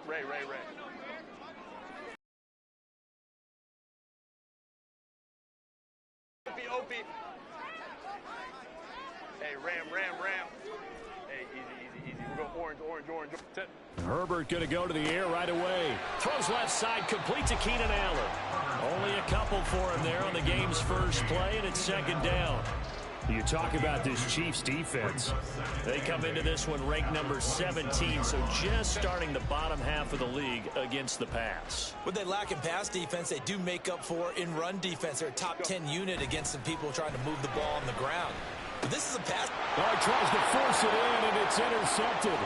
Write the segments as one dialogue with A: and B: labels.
A: Ray. Opie. Hey, Ram. Hey, easy. We're going orange. Set.
B: Herbert going to go to the air right away. Throws left side, complete to Keenan Allen. Only a couple for him there on the game's first play, and it's second down. You talk about this Chiefs defense. They come into this one ranked number 17, so just starting the bottom half of the league against the pass.
C: What they lack in pass defense, they do make up for in run defense. They're a top 10 unit against some people trying to move the ball on the ground. But this is a pass.
B: Tries to force it in, and it's intercepted.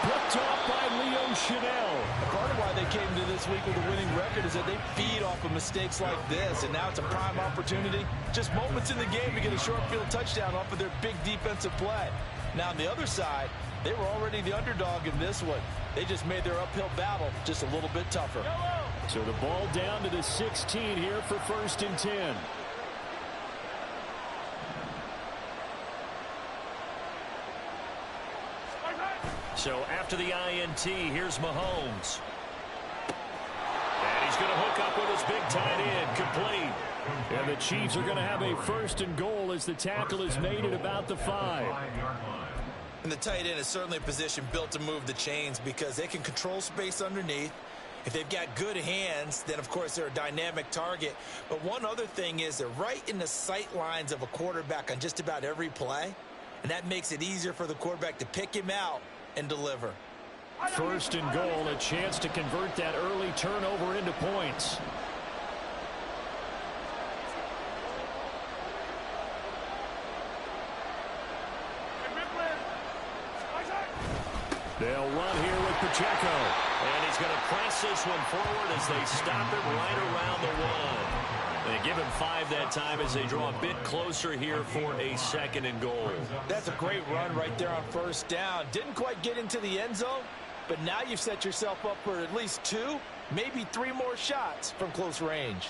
B: Picked off by Leo Chanel.
D: Part of why they came to this week with a winning record is that they feed off of mistakes like this, and now it's a prime opportunity. Just moments in the game to get a short field touchdown off of their big defensive play. Now on the other side, they were already the underdog in this one. They just made their uphill battle just a little bit tougher.
B: So the ball down to the 16 here for 1st and 10. So after the INT, here's Mahomes. And he's going to hook up with his big tight end, complete. And the Chiefs are going to have a 1st and goal as the tackle is made at about the 5.
C: And the tight end is certainly a position built to move the chains because they can control space underneath. If they've got good hands, then of course they're a dynamic target. But one other thing is they're right in the sight lines of a quarterback on just about every play. And that makes it easier for the quarterback to pick him out and deliver.
B: 1st and goal, a chance to convert that early turnover into points. They'll run here with Pacheco. And he's going to press this one forward as they stop it right around the 1. They give him 5 that time as they draw a bit closer here for a 2nd and goal.
D: That's a great run right there on 1st down. Didn't quite get into the end zone, but now you've set yourself up for at least 2, maybe 3 more shots from close range.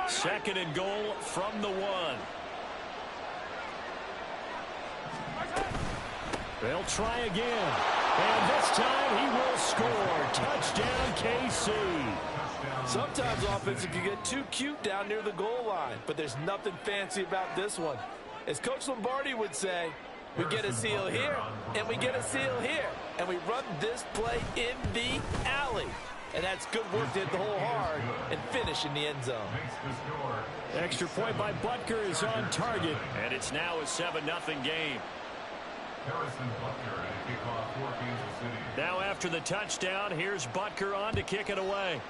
B: Second and goal from the 1. They'll try again. And this time he will score. Touchdown, KC.
D: Sometimes offensive can get too cute down near the goal line, but there's nothing fancy about this one. As Coach Lombardi would say, we get a seal here, and we get a seal here, and we run this play in the alley. And that's good work to hit the hole hard and finish in the end zone.
B: Extra point by Butker is on target. And it's now a 7-0 game. Now after the touchdown, here's Butker on to kick it away.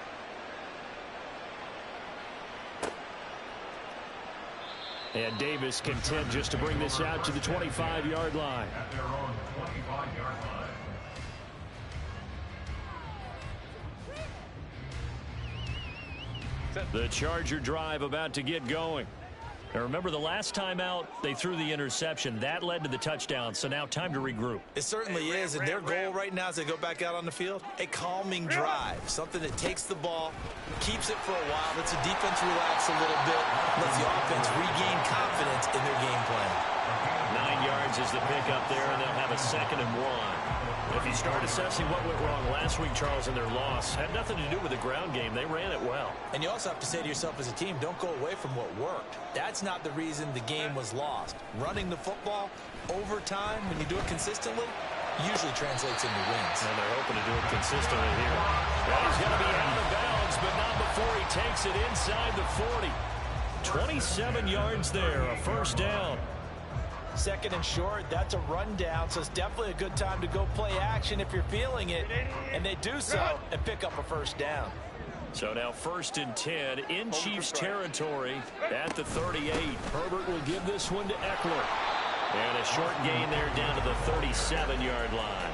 B: And Davis content just to bring this out to the 25-yard line.
E: At their own 25-yard line.
B: The Charger drive about to get going. Now remember, the last time out, they threw the interception. That led to the touchdown, so now time to regroup.
C: It certainly is, and their goal right now as they go back out on the field, a calming drive, something that takes the ball, keeps it for a while, lets the defense relax a little bit, lets the offense regain confidence in their game plan.
B: 9 yards is the pickup there, and they'll have a 2nd and 1. If you start assessing what went wrong last week, Charles, in their loss, had nothing to do with the ground game. They ran it well.
C: And you also have to say to yourself as a team, don't go away from what worked. That's not the reason the game was lost. Running the football over time, when you do it consistently, usually translates into wins.
B: And they're hoping to do it consistently here. Well, he's going to be out of bounds, but not before he takes it inside the 40. 27 yards there, a 1st down.
D: 2nd and short, that's a rundown, so it's definitely a good time to go play action if you're feeling it. And they do so and pick up a 1st down.
B: So now 1st and 10 in Chiefs territory at the 38. Herbert will give this one to Eckler. And a short gain there down to the 37-yard line.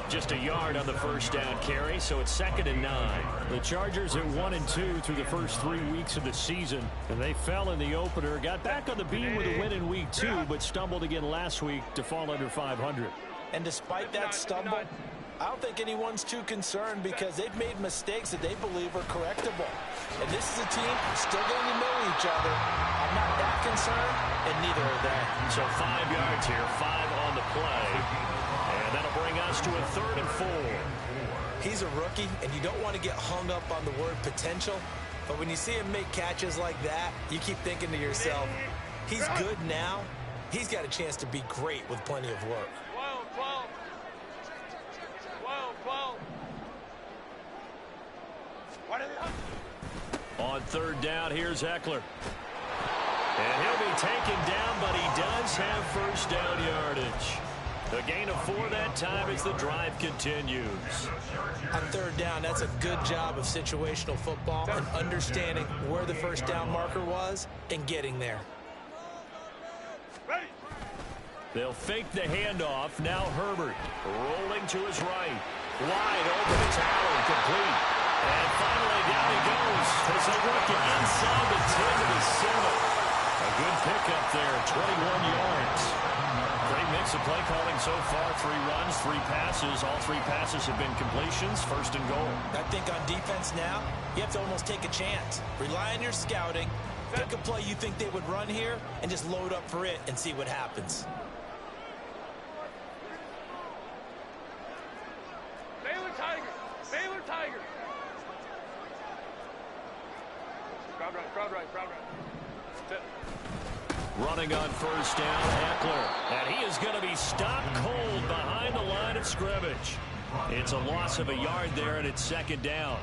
B: Just a yard on the 1st down carry, so it's 2nd and 9. The Chargers at 1-2 through the first 3 weeks of the season, and they fell in the opener, got back on the beam with a win in week 2, but stumbled again last week to fall under 500.
D: And despite that stumble,
C: I don't think anyone's too concerned because they've made mistakes that they believe are correctable. And this is a team still getting to know each other. I'm not that concerned, and neither are they.
B: So 5 yards here, 5 on the play. And that'll bring us to a 3rd and 4.
C: He's a rookie, and you don't want to get hung up on the word potential. But when you see him make catches like that, you keep thinking to yourself, he's good now. He's got a chance to be great with plenty of work.
A: 12.
B: On 3rd down, here's Eckler. And he'll be taken down, but he does have first down yardage. A gain of 4 that time as the drive continues.
C: On 3rd down, that's a good job of situational football and understanding where the first down marker was and getting there.
B: They'll fake the handoff. Now Herbert rolling to his right. Wide open. It's Allen, complete. And finally down he goes as they work it inside the 10 to the 7. A good pickup there, 21 yards. Great mix of play calling so far. 3 runs, 3 passes. All 3 passes have been completions. 1st and goal.
C: I think on defense now, you have to almost take a chance. Rely on your scouting. Pick a play you think they would run here and just load up for it and see what happens.
A: Baylor Tiger. Crowd right.
B: Running on 1st down, Eckler. And he is going to be stopped cold behind the line of scrimmage. It's a loss of a yard there, and it's 2nd down.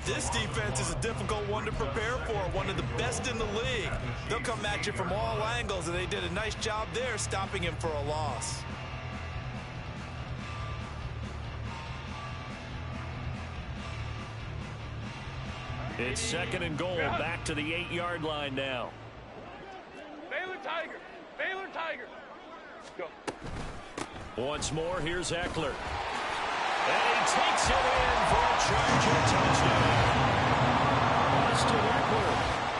C: This defense is a difficult one to prepare for, one of the best in the league. They'll come at you from all angles, and they did a nice job there stopping him for a loss.
B: It's 2nd and goal, back to the 8-yard line now.
A: Baylor Tiger. Go.
B: Once more, here's Eckler. And he takes it in for a Charger touchdown. Austin Eckler,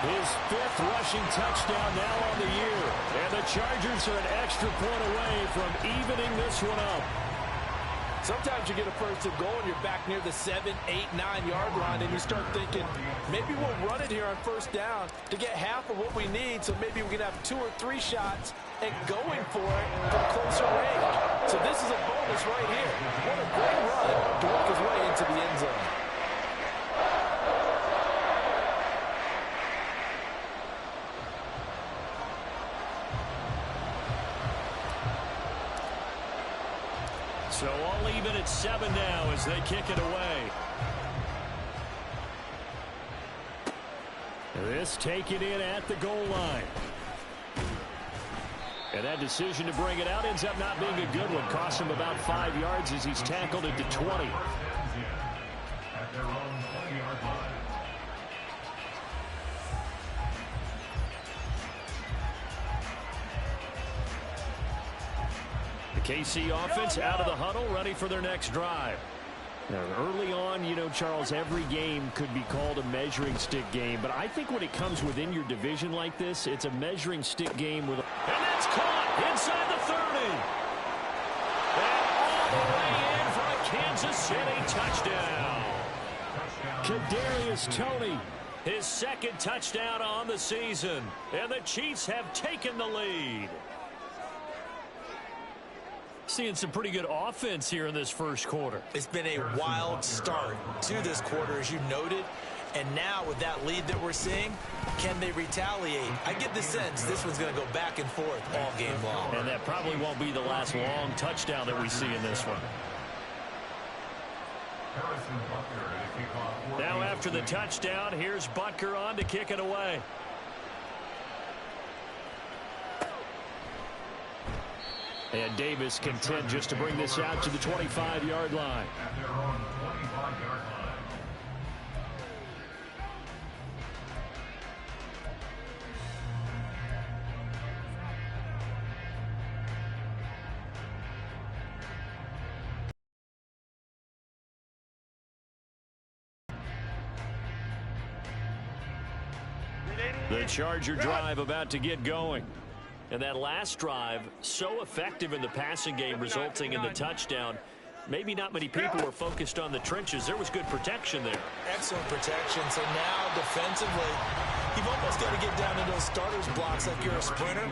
B: his 5th rushing touchdown now on the year. And the Chargers are an extra point away from evening this one up.
D: Sometimes you get a 1st and goal and you're back near the 7, 8, 9-yard line and you start thinking, maybe we'll run it here on 1st down to get half of what we need, so maybe we can have 2 or 3 shots and going for it from closer range. So this is a bonus right here. What a great run to work his way into the end zone.
B: So all even at 7 now as they kick it away. This taken in at the goal line. And that decision to bring it out ends up not being a good one. Cost him about 5 yards as he's tackled into 20.
E: At their own 20-yard line.
B: The KC offense out of the huddle, ready for their next drive. Now, early on, you know, Charles, every game could be called a measuring stick game. But I think when it comes within your division like this, it's a measuring stick game with. And that's caught inside the 30. And all the way in for a Kansas City touchdown. Kadarius Toney, his 2nd touchdown on the season. And the Chiefs have taken the lead. Seeing some pretty good offense here in this 1st quarter.
C: It's been a wild start to this quarter, as you noted. And now with that lead that we're seeing, can they retaliate? I get the sense this one's going to go back and forth all game long.
B: And that probably won't be the last long touchdown that we see in this one. Now after the touchdown, here's Butker on to kick it away. And Davis content just to bring this out to the 25-yard line.
E: At their own 25-yard line.
B: The Charger drive about to get going. And that last drive, so effective in the passing game, resulting in the touchdown. maybe not many people were focused on the trenches. There was good protection there.
C: Excellent protection. So now defensively, you've almost got to get down into those starters blocks like you're a sprinter.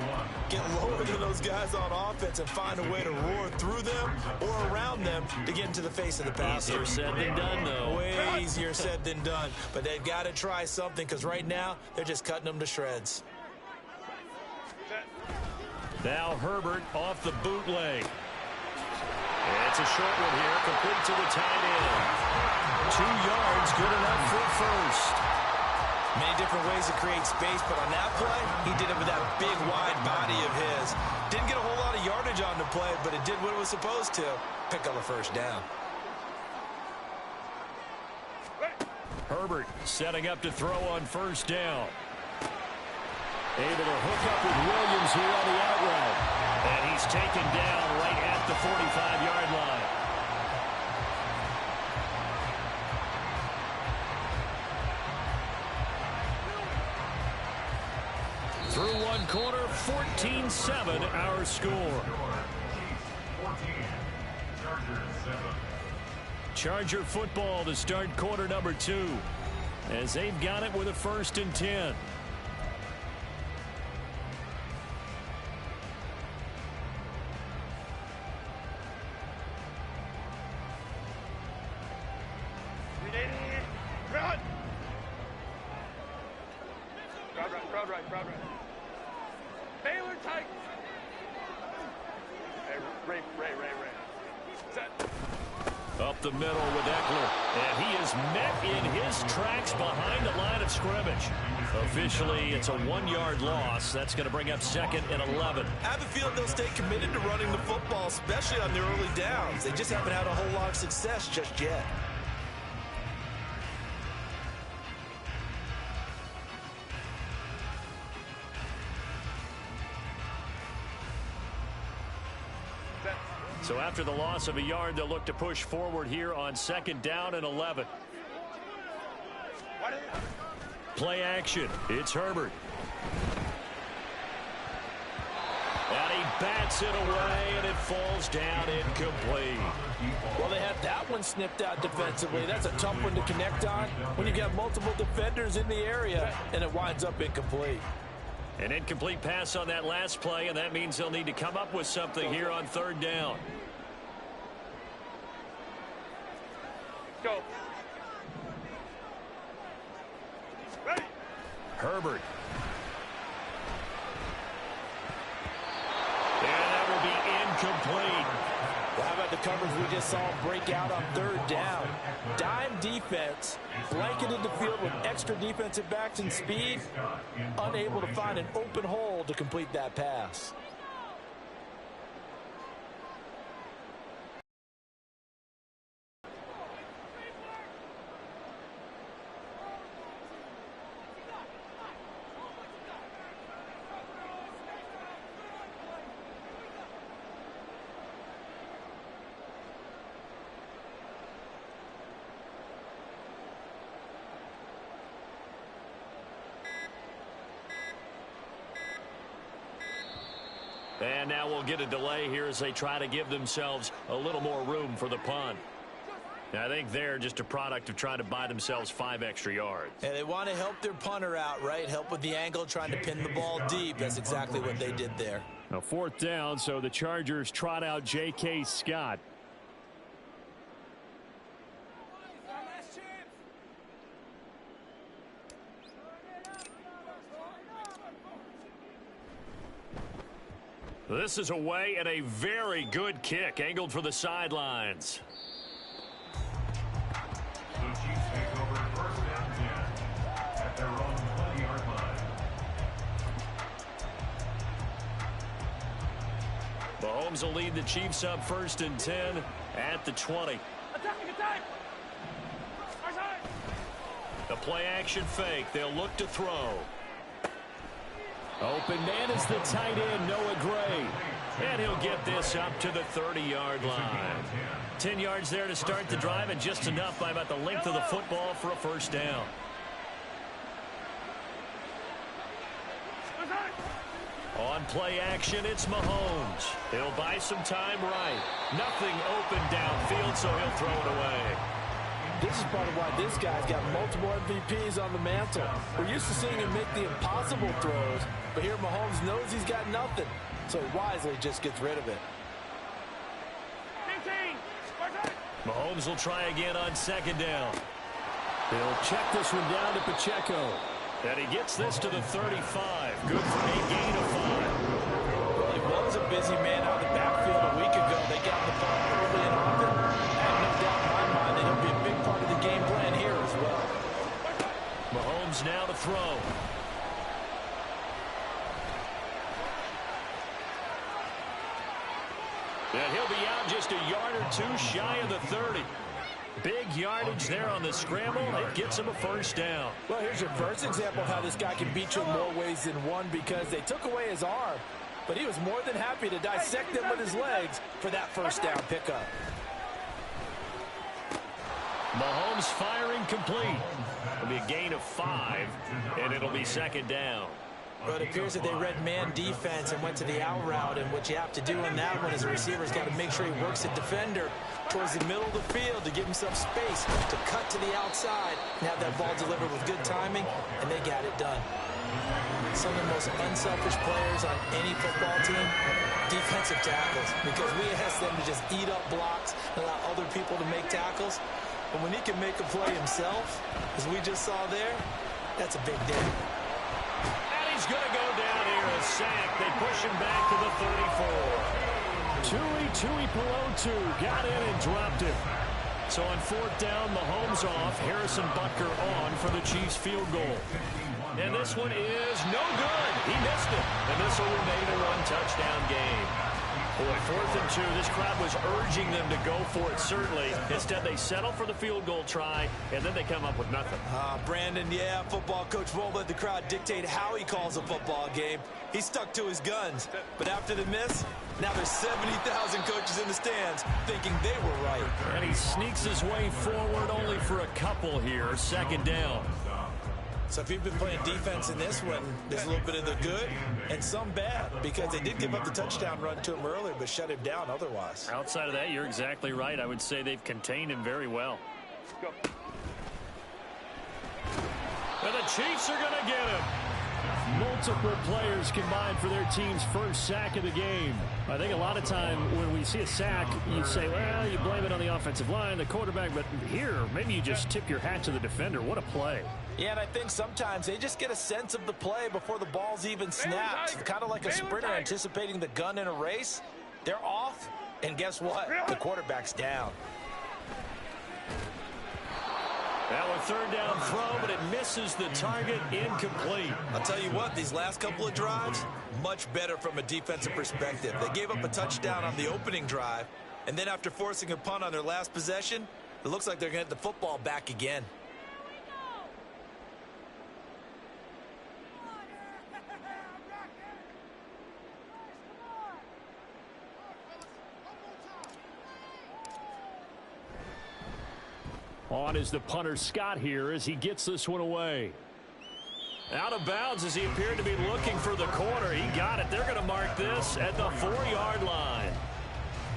C: Get lower than those guys on offense and find a way to roar through them or around them to get into the face of the passer.
B: Easier said than done, though.
C: Way easier said than done. But they've got to try something because right now they're just cutting them to shreds.
B: Now Herbert off the bootleg. It's a short one here, complete to the tight end. 2 yards, good enough for first.
C: Many different ways to create space, but on that play, he did it with that big, wide body of his. Didn't get a whole lot of yardage on the play, but it did what it was supposed to. Pick up a first down.
B: Herbert setting up to throw on first down. Able to hook up with Williams here on the out route. And he's taken down right at the 45-yard line. Through one quarter, 14-7 our score. Charger football to start quarter number 2 as they've got it with a 1st and 10.
A: Crowd right. Baylor tight. Hey, Ray. Set.
B: Up the middle with Eckler. And he is met in his tracks behind the line of scrimmage. Officially, it's a 1-yard loss. That's going to bring up 2nd and 11.
C: I have a feeling they'll stay committed to running the football, especially on their early downs. They just haven't had a whole lot of success just yet.
B: So after the loss of a yard, they'll look to push forward here on 2nd down and 11. Play action. It's Herbert. And he bats it away, and it falls down incomplete.
D: Well, they had that one snipped out defensively. That's a tough one to connect on when you got multiple defenders in the area, and it winds up incomplete.
B: An incomplete pass on that last play, and that means they'll need to come up with something here on 3rd down.
A: Go. Ready.
B: Herbert. And that will be incomplete.
D: Well, how about the coverage we just saw break out on 3rd down? Dime defense, blanketed the field with extra defensive backs and speed, unable to find an open hole to complete that pass.
B: And now we'll get a delay here as they try to give themselves a little more room for the punt. I think they're just a product of trying to buy themselves 5 extra yards.
C: And they want to help their punter out, right? Help with the angle, trying to pin the ball deep. That's exactly what they did there.
B: Now 4th down, so the Chargers trot out J.K. Scott. This is away and a very good kick angled for the sidelines.
E: The Chiefs take over 1st and 10 at their own 20-yard line.
B: Mahomes will lead the Chiefs up 1st and 10 at the 20.
A: Attack!
B: The play action fake. They'll look to throw. Open man is the tight end, Noah Gray. And he'll get this up to the 30-yard line. 10 yards there to start the drive, and just enough by about the length of the football for a 1st down. On play action, it's Mahomes. He'll buy some time right. Nothing open downfield, so he'll throw it away.
D: This is part of why this guy's got multiple MVPs on the mantle. We're used to seeing him make the impossible throws, but here Mahomes knows he's got nothing, so he wisely just gets rid of it.
B: Mahomes will try again on second down. He'll check this one down to Pacheco. And he gets this to the 35. Good for a gain of 5.
D: Well, he was a busy man out of the backfield a week ago. They got the ball early and often. I have no doubt in my mind that he'll be a big part of the game plan here as well.
B: Mahomes now to throw. And he'll be out just a yard or two shy of the 30. Big yardage there on the scramble. It gets him a first down.
D: Well, here's your first example of how this guy can beat you in more ways than one, because they took away his arm, but he was more than happy to dissect them with his legs for that first down pickup.
B: Mahomes firing complete. It'll be a gain of 5, and it'll be second down.
C: But it appears that they read man defense and went to the out route, and what you have to do in that one as a receiver is got to make sure he works the defender towards the middle of the field to give himself space to cut to the outside and have that ball delivered with good timing, and they got it done. Some of the most unselfish players on any football team, defensive tackles, because we ask them to just eat up blocks and allow other people to make tackles. But when he can make a play himself, as we just saw there, that's a big day.
B: He's going to go down here, a sack. They push him back to the 34. Tuipulotu got in and dropped it. So on fourth down, Mahomes off. Harrison Butker on for the Chiefs field goal. And this one is no good. He missed it. And this will remain a one-touchdown game. Boy, 4th and 2. This crowd was urging them to go for it, certainly. Instead, they settle for the field goal try, and then they come up with nothing.
C: Brandon, yeah, football coach won't let the crowd dictate how he calls a football game. He stuck to his guns. But after the miss, now there's 70,000 coaches in the stands thinking they were right.
B: And he sneaks his way forward only for a couple here. Second down.
C: So if you've been playing defense in this one, there's a little bit of the good and some bad, because they did give up the touchdown run to him earlier, but shut him down otherwise.
B: Outside of that, you're exactly right. I would say they've contained him very well.
A: Go.
B: And the Chiefs are going to get him. Multiple players combined for their team's first sack of the game. I think a lot of time when we see a sack, you say, well, you blame it on the offensive line, the quarterback, but here, maybe you just tip your hat to the defender. What a play.
D: Yeah, and I think sometimes they just get a sense of the play before the ball's even snapped. Kind of like a sprinter anticipating the gun in a race. They're off, and guess what? The quarterback's down.
B: Now a third down throw, but it misses the target, incomplete.
C: I'll tell you what, these last couple of drives, much better from a defensive perspective. They gave up a touchdown on the opening drive, and then after forcing a punt on their last possession, it looks like they're going to get the football back again.
B: On is the punter Scott here as he gets this one away. Out of bounds as he appeared to be looking for the corner. He got it. They're going to mark this at the 4-yard line.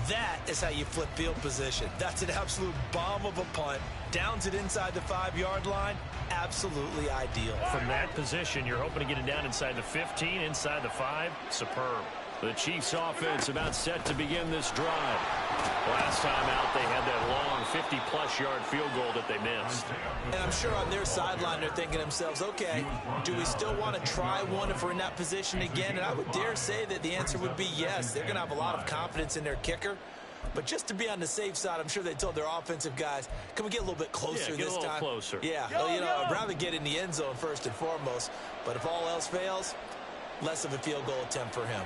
C: That is how you flip field position. That's an absolute bomb of a punt. Downs it inside the 5-yard line. Absolutely ideal.
B: From that position, you're hoping to get it down inside the 15, inside the 5. Superb. The Chiefs offense about set to begin this drive. Last time out, they had that long 50-plus yard field goal that they missed.
C: And I'm sure on their sideline, they're thinking to themselves, okay, do we still want to try one if we're in that position again? And I would dare say that the answer would be yes. They're going to have a lot of confidence in their kicker. But just to be on the safe side, I'm sure they told their offensive guys, can we get a little bit closer
B: get
C: this
B: a little
C: time?
B: Closer.
C: Yeah, well, you know, I'd rather get in the end zone first and foremost. But if all else fails, less of a field goal attempt for him.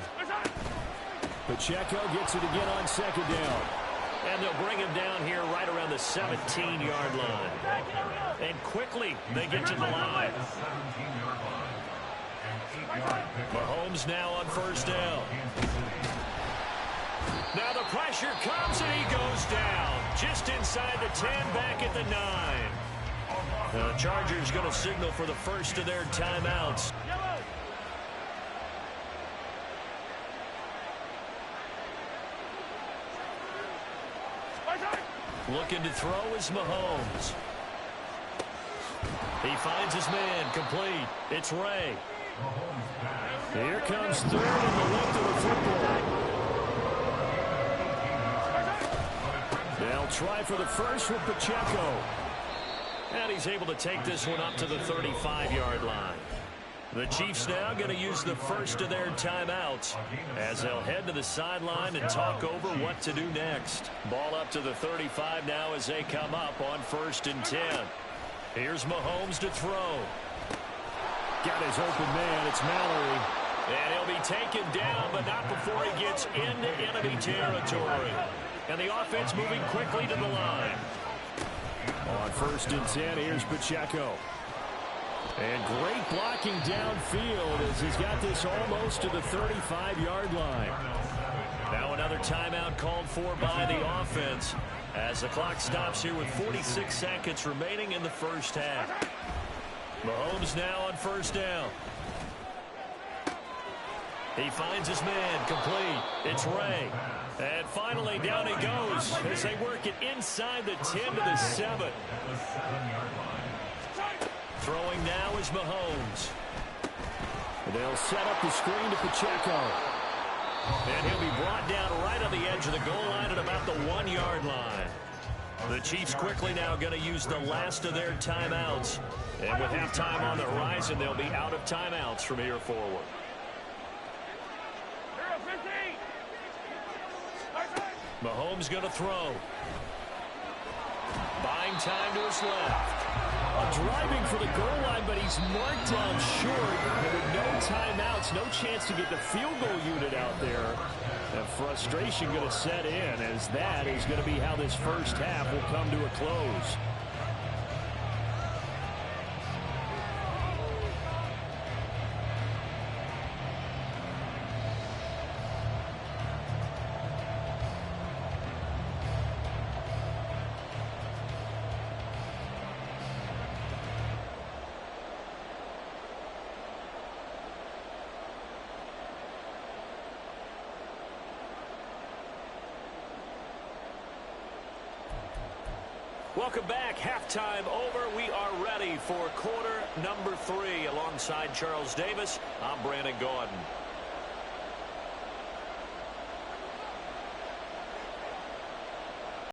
B: Pacheco gets it again on second down. And they'll bring him down here right around the 17-yard line. And quickly, they get to the line. Mahomes now on first down. Now the pressure comes and he goes down. Just inside the 10, back at the 9. The Chargers going to signal for the first of their timeouts. Looking to throw is Mahomes. He finds his man, complete. It's Ray. Here comes third and the length of the football. They'll try for the first with Pacheco. And he's able to take this one up to the 35-yard line. The Chiefs now going to use the first of their timeouts as they'll head to the sideline and talk over what to do next. Ball up to the 35 now as they come up on 1st and 10. Here's Mahomes to throw. Got his open man. It's Mallory. And he'll be taken down, but not before he gets into enemy territory. And the offense moving quickly to the line. On 1st and 10, here's Pacheco. And great blocking downfield as he's got this almost to the 35-yard line. Now another timeout called for by the offense as the clock stops here with 46 seconds remaining in the first half. Mahomes now on 1st down. He finds his man, complete. It's Ray. And finally down he goes as they work it inside the 10 to the 7. Throwing now is Mahomes. They'll set up the screen to Pacheco. And he'll be brought down right on the edge of the goal line at about the 1-yard line. The Chiefs quickly now going to use the last of their timeouts. And with halftime on the horizon, they'll be out of timeouts from here forward. Mahomes going to throw. Buying time to his left. Driving for the goal line, but he's marked down short. And with no timeouts, no chance to get the field goal unit out there. And frustration going to set in as that is going to be how this first half will come to a close. Welcome back. Halftime over. We are ready for quarter number 3. Alongside Charles Davis, I'm Brandon Gaudin.